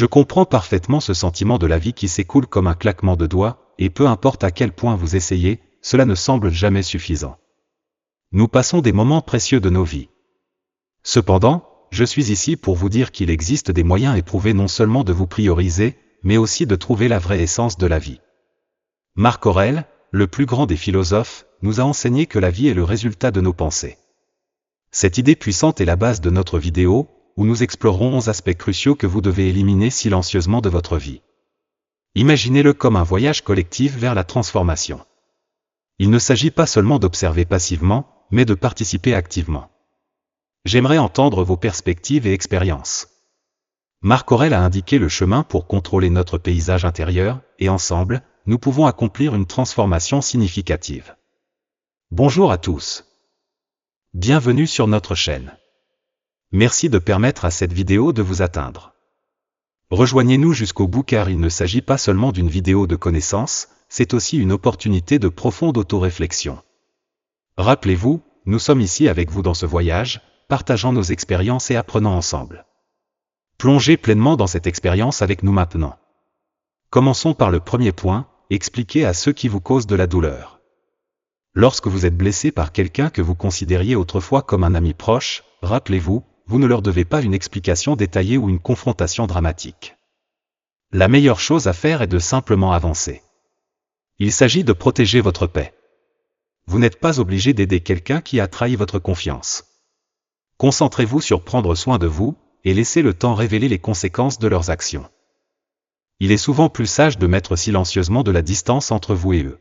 Je comprends parfaitement ce sentiment de la vie qui s'écoule comme un claquement de doigts, et peu importe à quel point vous essayez, cela ne semble jamais suffisant. Nous passons des moments précieux de nos vies. Cependant, je suis ici pour vous dire qu'il existe des moyens éprouvés non seulement de vous prioriser, mais aussi de trouver la vraie essence de la vie. Marc Aurèle, le plus grand des philosophes, nous a enseigné que la vie est le résultat de nos pensées. Cette idée puissante est la base de notre vidéo, où nous explorerons 11 aspects cruciaux que vous devez éliminer silencieusement de votre vie. Imaginez-le comme un voyage collectif vers la transformation. Il ne s'agit pas seulement d'observer passivement, mais de participer activement. J'aimerais entendre vos perspectives et expériences. Marc Aurèle a indiqué le chemin pour contrôler notre paysage intérieur, et ensemble, nous pouvons accomplir une transformation significative. Bonjour à tous. Bienvenue sur notre chaîne. Merci de permettre à cette vidéo de vous atteindre. Rejoignez-nous jusqu'au bout car il ne s'agit pas seulement d'une vidéo de connaissances, c'est aussi une opportunité de profonde autoréflexion. Rappelez-vous, nous sommes ici avec vous dans ce voyage, partageant nos expériences et apprenant ensemble. Plongez pleinement dans cette expérience avec nous maintenant. Commençons par le premier point, expliquez à ceux qui vous causent de la douleur. Lorsque vous êtes blessé par quelqu'un que vous considériez autrefois comme un ami proche, rappelez-vous, vous ne leur devez pas une explication détaillée ou une confrontation dramatique. La meilleure chose à faire est de simplement avancer. Il s'agit de protéger votre paix. Vous n'êtes pas obligé d'aider quelqu'un qui a trahi votre confiance. Concentrez-vous sur prendre soin de vous, et laissez le temps révéler les conséquences de leurs actions. Il est souvent plus sage de mettre silencieusement de la distance entre vous et eux.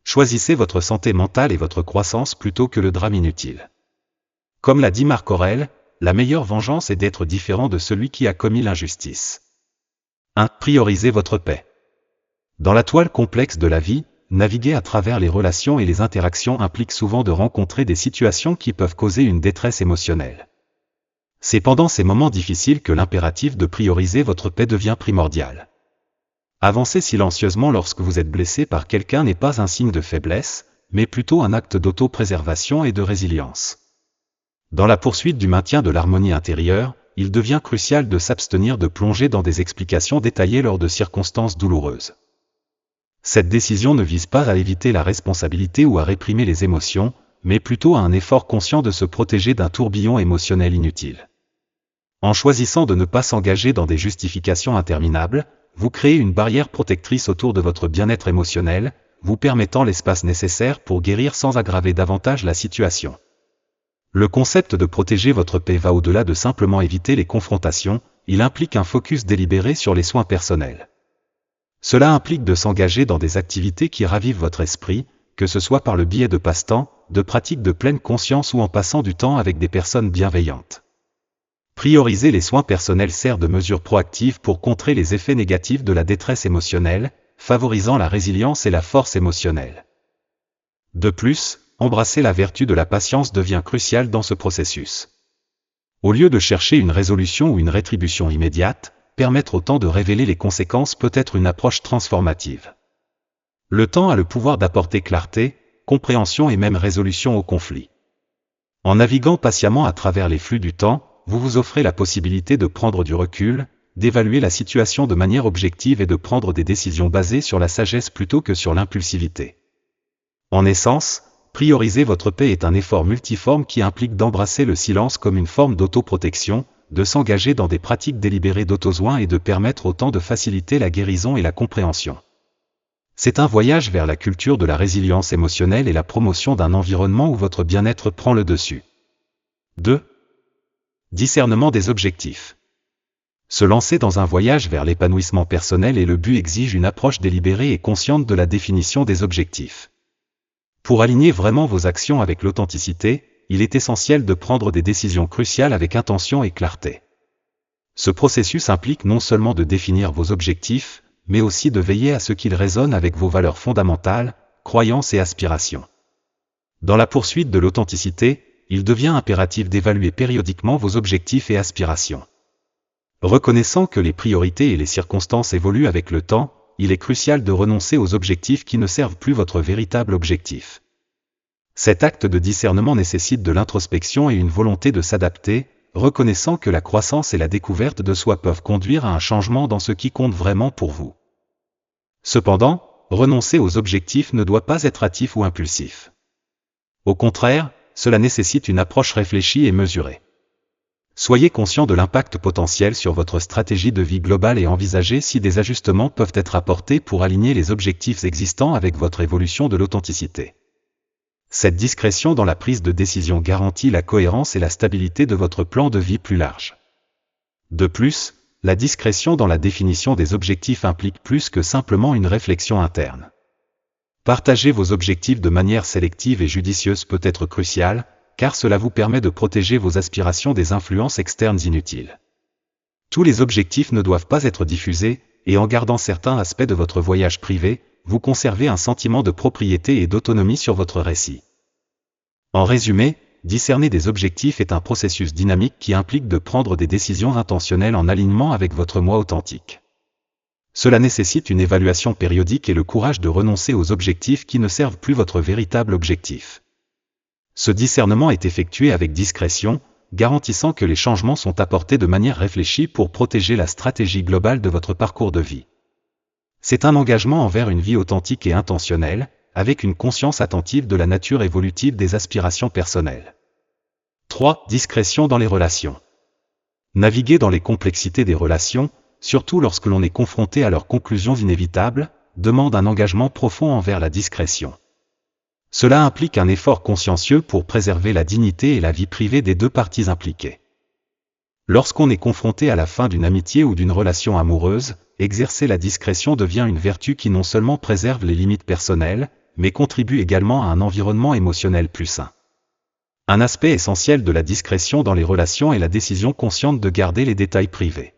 Choisissez votre santé mentale et votre croissance plutôt que le drame inutile. Comme l'a dit Marc Aurèle, la meilleure vengeance est d'être différent de celui qui a commis l'injustice. 1. Priorisez votre paix. Dans la toile complexe de la vie, naviguer à travers les relations et les interactions implique souvent de rencontrer des situations qui peuvent causer une détresse émotionnelle. C'est pendant ces moments difficiles que l'impératif de prioriser votre paix devient primordial. Avancer silencieusement lorsque vous êtes blessé par quelqu'un n'est pas un signe de faiblesse, mais plutôt un acte d'auto-préservation et de résilience. Dans la poursuite du maintien de l'harmonie intérieure, il devient crucial de s'abstenir de plonger dans des explications détaillées lors de circonstances douloureuses. Cette décision ne vise pas à éviter la responsabilité ou à réprimer les émotions, mais plutôt à un effort conscient de se protéger d'un tourbillon émotionnel inutile. En choisissant de ne pas s'engager dans des justifications interminables, vous créez une barrière protectrice autour de votre bien-être émotionnel, vous permettant l'espace nécessaire pour guérir sans aggraver davantage la situation. Le concept de protéger votre paix va au-delà de simplement éviter les confrontations, il implique un focus délibéré sur les soins personnels. Cela implique de s'engager dans des activités qui ravivent votre esprit, que ce soit par le biais de passe-temps, de pratiques de pleine conscience ou en passant du temps avec des personnes bienveillantes. Prioriser les soins personnels sert de mesure proactive pour contrer les effets négatifs de la détresse émotionnelle, favorisant la résilience et la force émotionnelle. De plus, embrasser la vertu de la patience devient crucial dans ce processus. Au lieu de chercher une résolution ou une rétribution immédiate, permettre au temps de révéler les conséquences peut être une approche transformative. Le temps a le pouvoir d'apporter clarté, compréhension et même résolution aux conflits. En naviguant patiemment à travers les flux du temps, vous vous offrez la possibilité de prendre du recul, d'évaluer la situation de manière objective et de prendre des décisions basées sur la sagesse plutôt que sur l'impulsivité. En essence, prioriser votre paix est un effort multiforme qui implique d'embrasser le silence comme une forme d'autoprotection, de s'engager dans des pratiques délibérées d'auto-soin et de permettre au temps de faciliter la guérison et la compréhension. C'est un voyage vers la culture de la résilience émotionnelle et la promotion d'un environnement où votre bien-être prend le dessus. 2. Discernement des objectifs. Se lancer dans un voyage vers l'épanouissement personnel et le but exige une approche délibérée et consciente de la définition des objectifs. Pour aligner vraiment vos actions avec l'authenticité, il est essentiel de prendre des décisions cruciales avec intention et clarté. Ce processus implique non seulement de définir vos objectifs, mais aussi de veiller à ce qu'ils résonnent avec vos valeurs fondamentales, croyances et aspirations. Dans la poursuite de l'authenticité, il devient impératif d'évaluer périodiquement vos objectifs et aspirations. Reconnaissant que les priorités et les circonstances évoluent avec le temps, il est crucial de renoncer aux objectifs qui ne servent plus votre véritable objectif. Cet acte de discernement nécessite de l'introspection et une volonté de s'adapter, reconnaissant que la croissance et la découverte de soi peuvent conduire à un changement dans ce qui compte vraiment pour vous. Cependant, renoncer aux objectifs ne doit pas être hâtif ou impulsif. Au contraire, cela nécessite une approche réfléchie et mesurée. Soyez conscient de l'impact potentiel sur votre stratégie de vie globale et envisagez si des ajustements peuvent être apportés pour aligner les objectifs existants avec votre évolution de l'authenticité. Cette discrétion dans la prise de décision garantit la cohérence et la stabilité de votre plan de vie plus large. De plus, la discrétion dans la définition des objectifs implique plus que simplement une réflexion interne. Partager vos objectifs de manière sélective et judicieuse peut être crucial, car cela vous permet de protéger vos aspirations des influences externes inutiles. Tous les objectifs ne doivent pas être diffusés, et en gardant certains aspects de votre voyage privé, vous conservez un sentiment de propriété et d'autonomie sur votre récit. En résumé, discerner des objectifs est un processus dynamique qui implique de prendre des décisions intentionnelles en alignement avec votre moi authentique. Cela nécessite une évaluation périodique et le courage de renoncer aux objectifs qui ne servent plus votre véritable objectif. Ce discernement est effectué avec discrétion, garantissant que les changements sont apportés de manière réfléchie pour protéger la stratégie globale de votre parcours de vie. C'est un engagement envers une vie authentique et intentionnelle, avec une conscience attentive de la nature évolutive des aspirations personnelles. 3. Discrétion dans les relations. Naviguer dans les complexités des relations, surtout lorsque l'on est confronté à leurs conclusions inévitables, demande un engagement profond envers la discrétion. Cela implique un effort consciencieux pour préserver la dignité et la vie privée des deux parties impliquées. Lorsqu'on est confronté à la fin d'une amitié ou d'une relation amoureuse, exercer la discrétion devient une vertu qui non seulement préserve les limites personnelles, mais contribue également à un environnement émotionnel plus sain. Un aspect essentiel de la discrétion dans les relations est la décision consciente de garder les détails privés.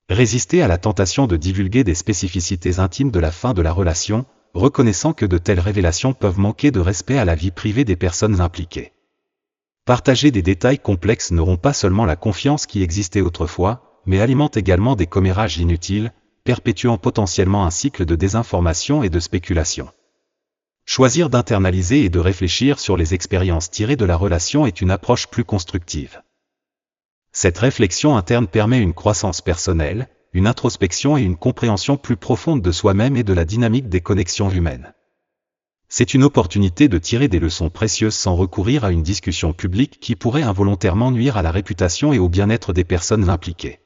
Résister à la tentation de divulguer des spécificités intimes de la fin de la relation, reconnaissant que de telles révélations peuvent manquer de respect à la vie privée des personnes impliquées. Partager des détails complexes ne rompt pas seulement la confiance qui existait autrefois, mais alimente également des commérages inutiles, perpétuant potentiellement un cycle de désinformation et de spéculation. Choisir d'internaliser et de réfléchir sur les expériences tirées de la relation est une approche plus constructive. Cette réflexion interne permet une croissance personnelle, une introspection et une compréhension plus profonde de soi-même et de la dynamique des connexions humaines. C'est une opportunité de tirer des leçons précieuses sans recourir à une discussion publique qui pourrait involontairement nuire à la réputation et au bien-être des personnes impliquées.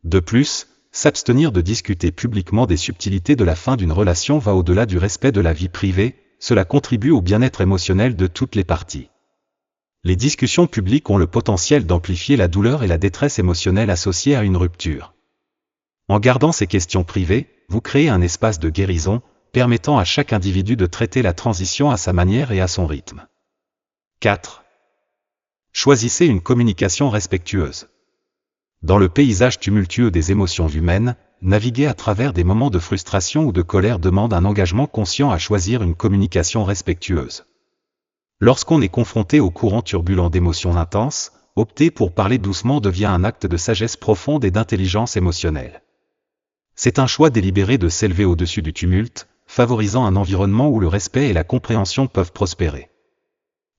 De plus, s'abstenir de discuter publiquement des subtilités de la fin d'une relation va au-delà du respect de la vie privée, cela contribue au bien-être émotionnel de toutes les parties. Les discussions publiques ont le potentiel d'amplifier la douleur et la détresse émotionnelle associées à une rupture. En gardant ces questions privées, vous créez un espace de guérison, permettant à chaque individu de traiter la transition à sa manière et à son rythme. 4. Choisissez une communication respectueuse. Dans le paysage tumultueux des émotions humaines, naviguer à travers des moments de frustration ou de colère demande un engagement conscient à choisir une communication respectueuse. Lorsqu'on est confronté au courant turbulent d'émotions intenses, opter pour parler doucement devient un acte de sagesse profonde et d'intelligence émotionnelle. C'est un choix délibéré de s'élever au-dessus du tumulte, favorisant un environnement où le respect et la compréhension peuvent prospérer.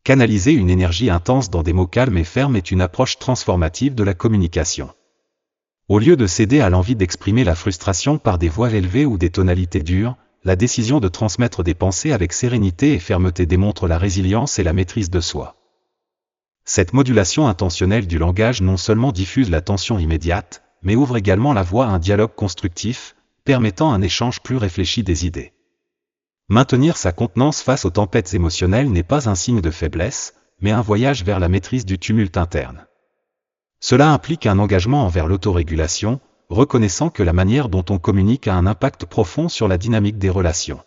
Canaliser une énergie intense dans des mots calmes et fermes est une approche transformative de la communication. Au lieu de céder à l'envie d'exprimer la frustration par des voix élevées ou des tonalités dures, la décision de transmettre des pensées avec sérénité et fermeté démontre la résilience et la maîtrise de soi. Cette modulation intentionnelle du langage non seulement diffuse la tension immédiate, mais ouvre également la voie à un dialogue constructif, permettant un échange plus réfléchi des idées. Maintenir sa contenance face aux tempêtes émotionnelles n'est pas un signe de faiblesse, mais un voyage vers la maîtrise du tumulte interne. Cela implique un engagement envers l'autorégulation, reconnaissant que la manière dont on communique a un impact profond sur la dynamique des relations.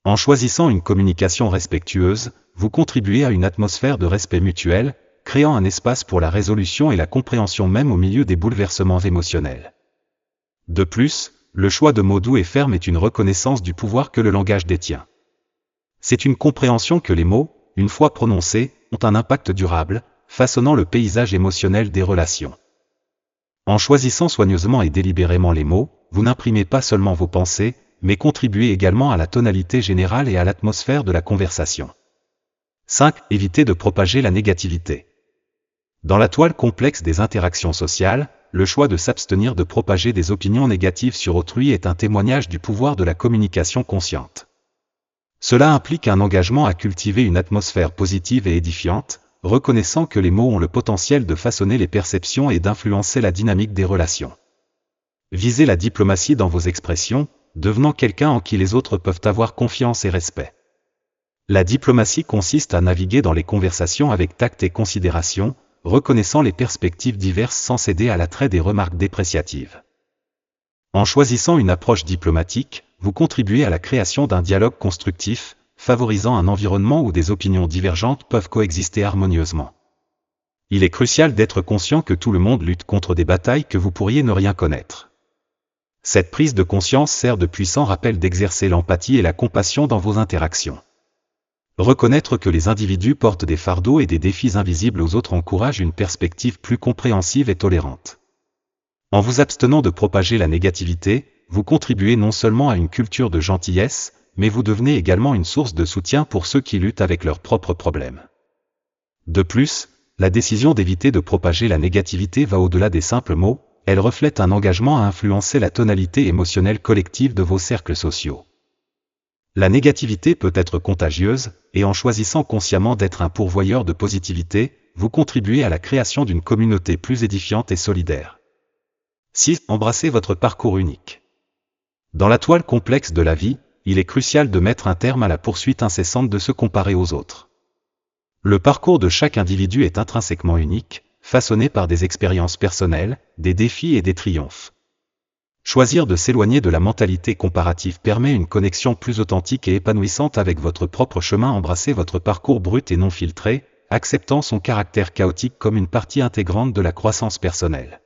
En choisissant une communication respectueuse, vous contribuez à une atmosphère de respect mutuel, créant un espace pour la résolution et la compréhension même au milieu des bouleversements émotionnels. De plus, le choix de mots doux et fermes est une reconnaissance du pouvoir que le langage détient. C'est une compréhension que les mots, une fois prononcés, ont un impact durable, façonnant le paysage émotionnel des relations. En choisissant soigneusement et délibérément les mots, vous n'imprimez pas seulement vos pensées, mais contribuez également à la tonalité générale et à l'atmosphère de la conversation. 5. Évitez de propager la négativité. Dans la toile complexe des interactions sociales, le choix de s'abstenir de propager des opinions négatives sur autrui est un témoignage du pouvoir de la communication consciente. Cela implique un engagement à cultiver une atmosphère positive et édifiante, reconnaissant que les mots ont le potentiel de façonner les perceptions et d'influencer la dynamique des relations. Visez la diplomatie dans vos expressions, devenant quelqu'un en qui les autres peuvent avoir confiance et respect. La diplomatie consiste à naviguer dans les conversations avec tact et considération, reconnaissant les perspectives diverses sans céder à l'attrait des remarques dépréciatives. En choisissant une approche diplomatique, vous contribuez à la création d'un dialogue constructif, favorisant un environnement où des opinions divergentes peuvent coexister harmonieusement. Il est crucial d'être conscient que tout le monde lutte contre des batailles que vous pourriez ne rien connaître. Cette prise de conscience sert de puissant rappel d'exercer l'empathie et la compassion dans vos interactions. Reconnaître que les individus portent des fardeaux et des défis invisibles aux autres encourage une perspective plus compréhensive et tolérante. En vous abstenant de propager la négativité, vous contribuez non seulement à une culture de gentillesse, mais vous devenez également une source de soutien pour ceux qui luttent avec leurs propres problèmes. De plus, la décision d'éviter de propager la négativité va au-delà des simples mots, elle reflète un engagement à influencer la tonalité émotionnelle collective de vos cercles sociaux. La négativité peut être contagieuse, et en choisissant consciemment d'être un pourvoyeur de positivité, vous contribuez à la création d'une communauté plus édifiante et solidaire. 6. Embrassez votre parcours unique. Dans la toile complexe de la vie, il est crucial de mettre un terme à la poursuite incessante de se comparer aux autres. Le parcours de chaque individu est intrinsèquement unique, façonné par des expériences personnelles, des défis et des triomphes. Choisir de s'éloigner de la mentalité comparative permet une connexion plus authentique et épanouissante avec votre propre chemin. Embrassez votre parcours brut et non filtré, acceptant son caractère chaotique comme une partie intégrante de la croissance personnelle.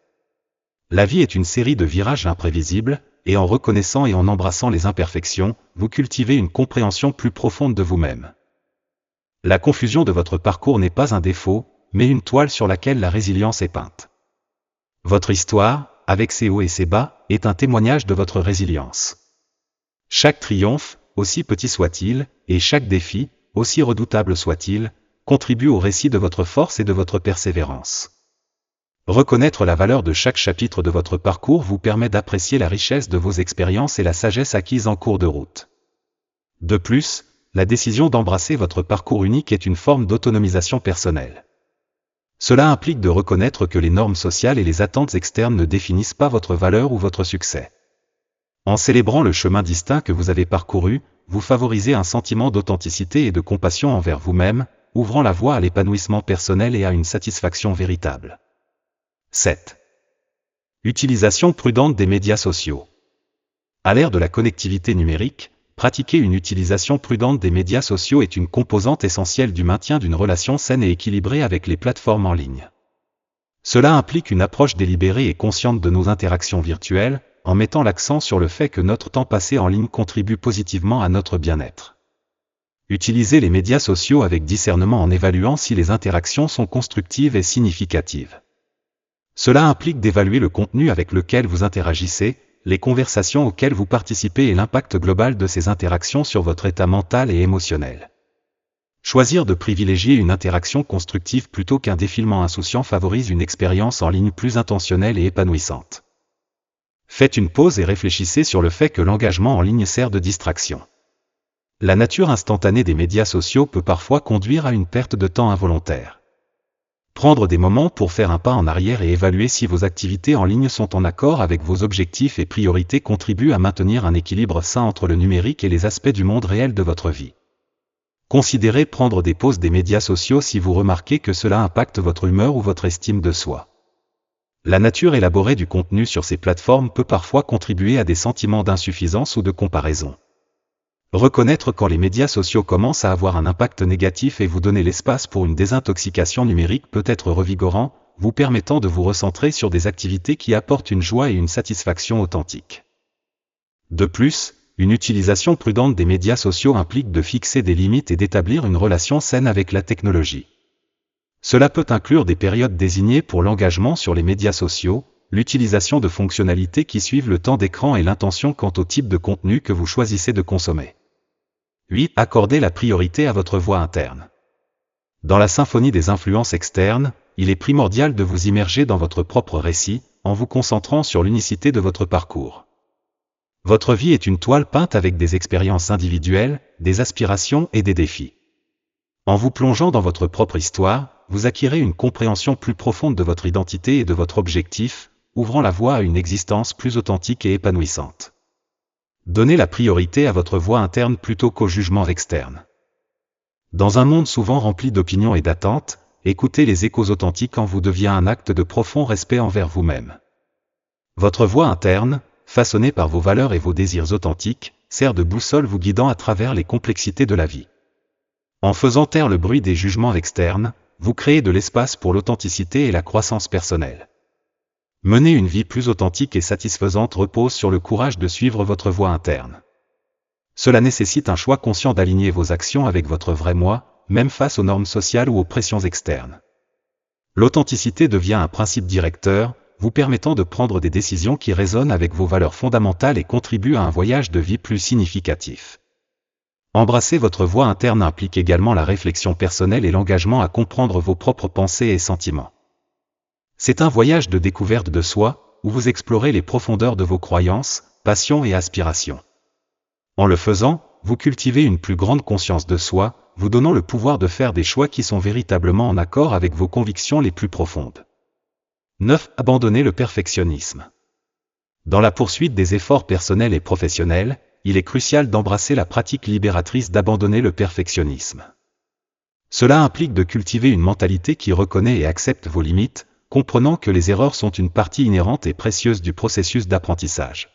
La vie est une série de virages imprévisibles, et en reconnaissant et en embrassant les imperfections, vous cultivez une compréhension plus profonde de vous-même. La confusion de votre parcours n'est pas un défaut, mais une toile sur laquelle la résilience est peinte. Votre histoire, avec ses hauts et ses bas, est un témoignage de votre résilience. Chaque triomphe, aussi petit soit-il, et chaque défi, aussi redoutable soit-il, contribue au récit de votre force et de votre persévérance. Reconnaître la valeur de chaque chapitre de votre parcours vous permet d'apprécier la richesse de vos expériences et la sagesse acquise en cours de route. De plus, la décision d'embrasser votre parcours unique est une forme d'autonomisation personnelle. Cela implique de reconnaître que les normes sociales et les attentes externes ne définissent pas votre valeur ou votre succès. En célébrant le chemin distinct que vous avez parcouru, vous favorisez un sentiment d'authenticité et de compassion envers vous-même, ouvrant la voie à l'épanouissement personnel et à une satisfaction véritable. 7. Utilisation prudente des médias sociaux. À l'ère de la connectivité numérique, pratiquer une utilisation prudente des médias sociaux est une composante essentielle du maintien d'une relation saine et équilibrée avec les plateformes en ligne. Cela implique une approche délibérée et consciente de nos interactions virtuelles, en mettant l'accent sur le fait que notre temps passé en ligne contribue positivement à notre bien-être. Utilisez les médias sociaux avec discernement en évaluant si les interactions sont constructives et significatives. Cela implique d'évaluer le contenu avec lequel vous interagissez, les conversations auxquelles vous participez et l'impact global de ces interactions sur votre état mental et émotionnel. Choisir de privilégier une interaction constructive plutôt qu'un défilement insouciant favorise une expérience en ligne plus intentionnelle et épanouissante. Faites une pause et réfléchissez sur le fait que l'engagement en ligne sert de distraction. La nature instantanée des médias sociaux peut parfois conduire à une perte de temps involontaire. Prendre des moments pour faire un pas en arrière et évaluer si vos activités en ligne sont en accord avec vos objectifs et priorités contribue à maintenir un équilibre sain entre le numérique et les aspects du monde réel de votre vie. Considérez prendre des pauses des médias sociaux si vous remarquez que cela impacte votre humeur ou votre estime de soi. La nature élaborée du contenu sur ces plateformes peut parfois contribuer à des sentiments d'insuffisance ou de comparaison. Reconnaître quand les médias sociaux commencent à avoir un impact négatif et vous donner l'espace pour une désintoxication numérique peut être revigorant, vous permettant de vous recentrer sur des activités qui apportent une joie et une satisfaction authentiques. De plus, une utilisation prudente des médias sociaux implique de fixer des limites et d'établir une relation saine avec la technologie. Cela peut inclure des périodes désignées pour l'engagement sur les médias sociaux, l'utilisation de fonctionnalités qui suivent le temps d'écran et l'intention quant au type de contenu que vous choisissez de consommer. 8. Accordez la priorité à votre voix interne. Dans la symphonie des influences externes, il est primordial de vous immerger dans votre propre récit, en vous concentrant sur l'unicité de votre parcours. Votre vie est une toile peinte avec des expériences individuelles, des aspirations et des défis. En vous plongeant dans votre propre histoire, vous acquérez une compréhension plus profonde de votre identité et de votre objectif, ouvrant la voie à une existence plus authentique et épanouissante. Donnez la priorité à votre voix interne plutôt qu'aux jugements externes. Dans un monde souvent rempli d'opinions et d'attentes, écouter les échos authentiques en vous devient un acte de profond respect envers vous-même. Votre voix interne, façonnée par vos valeurs et vos désirs authentiques, sert de boussole vous guidant à travers les complexités de la vie. En faisant taire le bruit des jugements externes, vous créez de l'espace pour l'authenticité et la croissance personnelle. Mener une vie plus authentique et satisfaisante repose sur le courage de suivre votre voix interne. Cela nécessite un choix conscient d'aligner vos actions avec votre vrai moi, même face aux normes sociales ou aux pressions externes. L'authenticité devient un principe directeur, vous permettant de prendre des décisions qui résonnent avec vos valeurs fondamentales et contribuent à un voyage de vie plus significatif. Embrasser votre voix interne implique également la réflexion personnelle et l'engagement à comprendre vos propres pensées et sentiments. C'est un voyage de découverte de soi, où vous explorez les profondeurs de vos croyances, passions et aspirations. En le faisant, vous cultivez une plus grande conscience de soi, vous donnant le pouvoir de faire des choix qui sont véritablement en accord avec vos convictions les plus profondes. 9. Abandonnez le perfectionnisme. Dans la poursuite des efforts personnels et professionnels, il est crucial d'embrasser la pratique libératrice d'abandonner le perfectionnisme. Cela implique de cultiver une mentalité qui reconnaît et accepte vos limites, comprenant que les erreurs sont une partie inhérente et précieuse du processus d'apprentissage.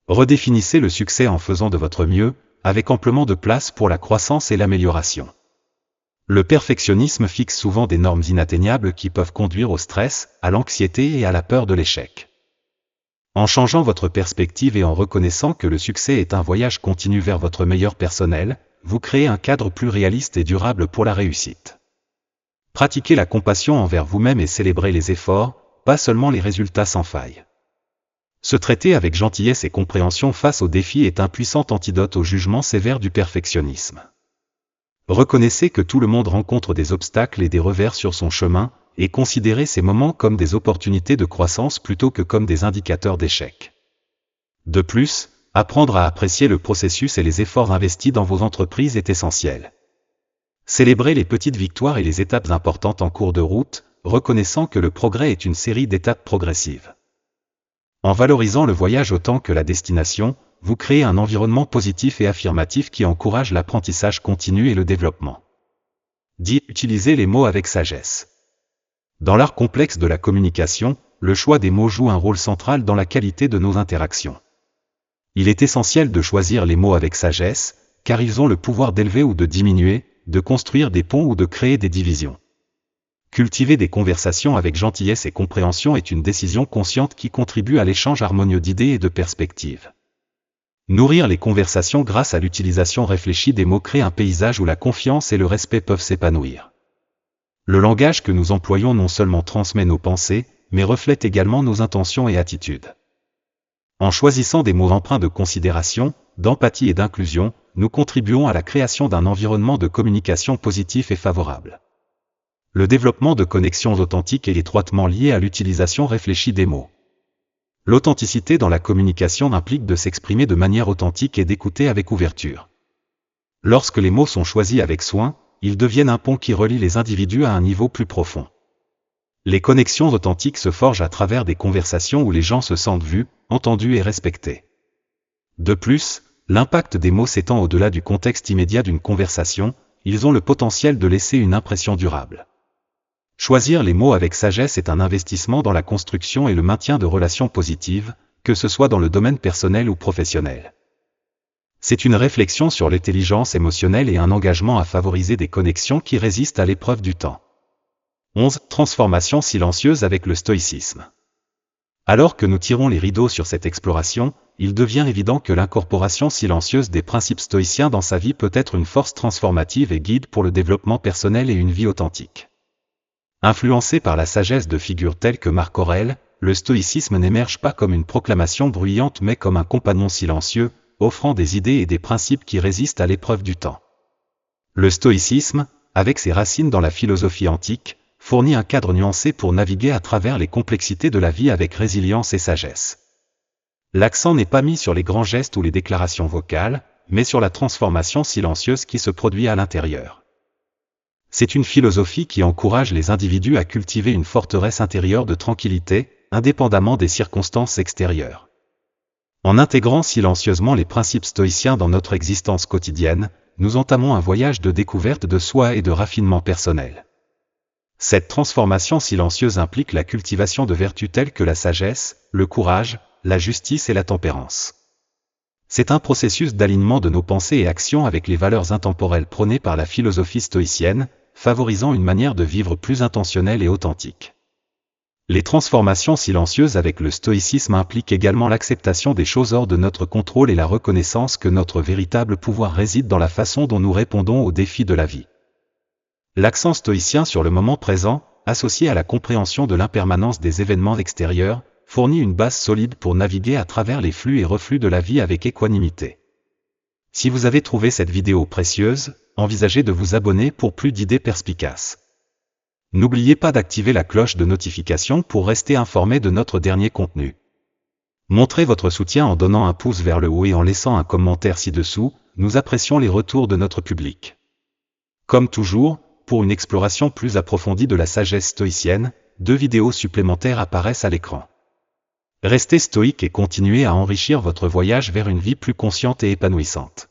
Redéfinissez le succès en faisant de votre mieux, avec amplement de place pour la croissance et l'amélioration. Le perfectionnisme fixe souvent des normes inatteignables qui peuvent conduire au stress, à l'anxiété et à la peur de l'échec. En changeant votre perspective et en reconnaissant que le succès est un voyage continu vers votre meilleur personnel, vous créez un cadre plus réaliste et durable pour la réussite. Pratiquez la compassion envers vous-même et célébrez les efforts, pas seulement les résultats sans faille. Se traiter avec gentillesse et compréhension face aux défis est un puissant antidote au jugement sévère du perfectionnisme. Reconnaissez que tout le monde rencontre des obstacles et des revers sur son chemin, et considérez ces moments comme des opportunités de croissance plutôt que comme des indicateurs d'échec. De plus, apprendre à apprécier le processus et les efforts investis dans vos entreprises est essentiel. Célébrez les petites victoires et les étapes importantes en cours de route, reconnaissant que le progrès est une série d'étapes progressives. En valorisant le voyage autant que la destination, vous créez un environnement positif et affirmatif qui encourage l'apprentissage continu et le développement. 10. Utilisez les mots avec sagesse. Dans l'art complexe de la communication, le choix des mots joue un rôle central dans la qualité de nos interactions. Il est essentiel de choisir les mots avec sagesse, car ils ont le pouvoir d'élever ou de diminuer, de construire des ponts ou de créer des divisions. Cultiver des conversations avec gentillesse et compréhension est une décision consciente qui contribue à l'échange harmonieux d'idées et de perspectives. Nourrir les conversations grâce à l'utilisation réfléchie des mots crée un paysage où la confiance et le respect peuvent s'épanouir. Le langage que nous employons non seulement transmet nos pensées, mais reflète également nos intentions et attitudes. En choisissant des mots empreints de considération, d'empathie et d'inclusion, nous contribuons à la création d'un environnement de communication positif et favorable. Le développement de connexions authentiques est étroitement lié à l'utilisation réfléchie des mots. L'authenticité dans la communication implique de s'exprimer de manière authentique et d'écouter avec ouverture. Lorsque les mots sont choisis avec soin, ils deviennent un pont qui relie les individus à un niveau plus profond. Les connexions authentiques se forgent à travers des conversations où les gens se sentent vus, entendus et respectés. De plus, l'impact des mots s'étend au-delà du contexte immédiat d'une conversation, ils ont le potentiel de laisser une impression durable. Choisir les mots avec sagesse est un investissement dans la construction et le maintien de relations positives, que ce soit dans le domaine personnel ou professionnel. C'est une réflexion sur l'intelligence émotionnelle et un engagement à favoriser des connexions qui résistent à l'épreuve du temps. 11. Transformation silencieuse avec le stoïcisme. Alors que nous tirons les rideaux sur cette exploration, il devient évident que l'incorporation silencieuse des principes stoïciens dans sa vie peut être une force transformative et guide pour le développement personnel et une vie authentique. Influencé par la sagesse de figures telles que Marc Aurèle, le stoïcisme n'émerge pas comme une proclamation bruyante mais comme un compagnon silencieux, offrant des idées et des principes qui résistent à l'épreuve du temps. Le stoïcisme, avec ses racines dans la philosophie antique, fournit un cadre nuancé pour naviguer à travers les complexités de la vie avec résilience et sagesse. L'accent n'est pas mis sur les grands gestes ou les déclarations vocales, mais sur la transformation silencieuse qui se produit à l'intérieur. C'est une philosophie qui encourage les individus à cultiver une forteresse intérieure de tranquillité, indépendamment des circonstances extérieures. En intégrant silencieusement les principes stoïciens dans notre existence quotidienne, nous entamons un voyage de découverte de soi et de raffinement personnel. Cette transformation silencieuse implique la cultivation de vertus telles que la sagesse, le courage, la justice et la tempérance. C'est un processus d'alignement de nos pensées et actions avec les valeurs intemporelles prônées par la philosophie stoïcienne, favorisant une manière de vivre plus intentionnelle et authentique. Les transformations silencieuses avec le stoïcisme impliquent également l'acceptation des choses hors de notre contrôle et la reconnaissance que notre véritable pouvoir réside dans la façon dont nous répondons aux défis de la vie. L'accent stoïcien sur le moment présent, associé à la compréhension de l'impermanence des événements extérieurs, fournit une base solide pour naviguer à travers les flux et reflux de la vie avec équanimité. Si vous avez trouvé cette vidéo précieuse, envisagez de vous abonner pour plus d'idées perspicaces. N'oubliez pas d'activer la cloche de notification pour rester informé de notre dernier contenu. Montrez votre soutien en donnant un pouce vers le haut et en laissant un commentaire ci-dessous, nous apprécions les retours de notre public. Comme toujours, pour une exploration plus approfondie de la sagesse stoïcienne, 2 vidéos supplémentaires apparaissent à l'écran. Restez stoïque et continuez à enrichir votre voyage vers une vie plus consciente et épanouissante.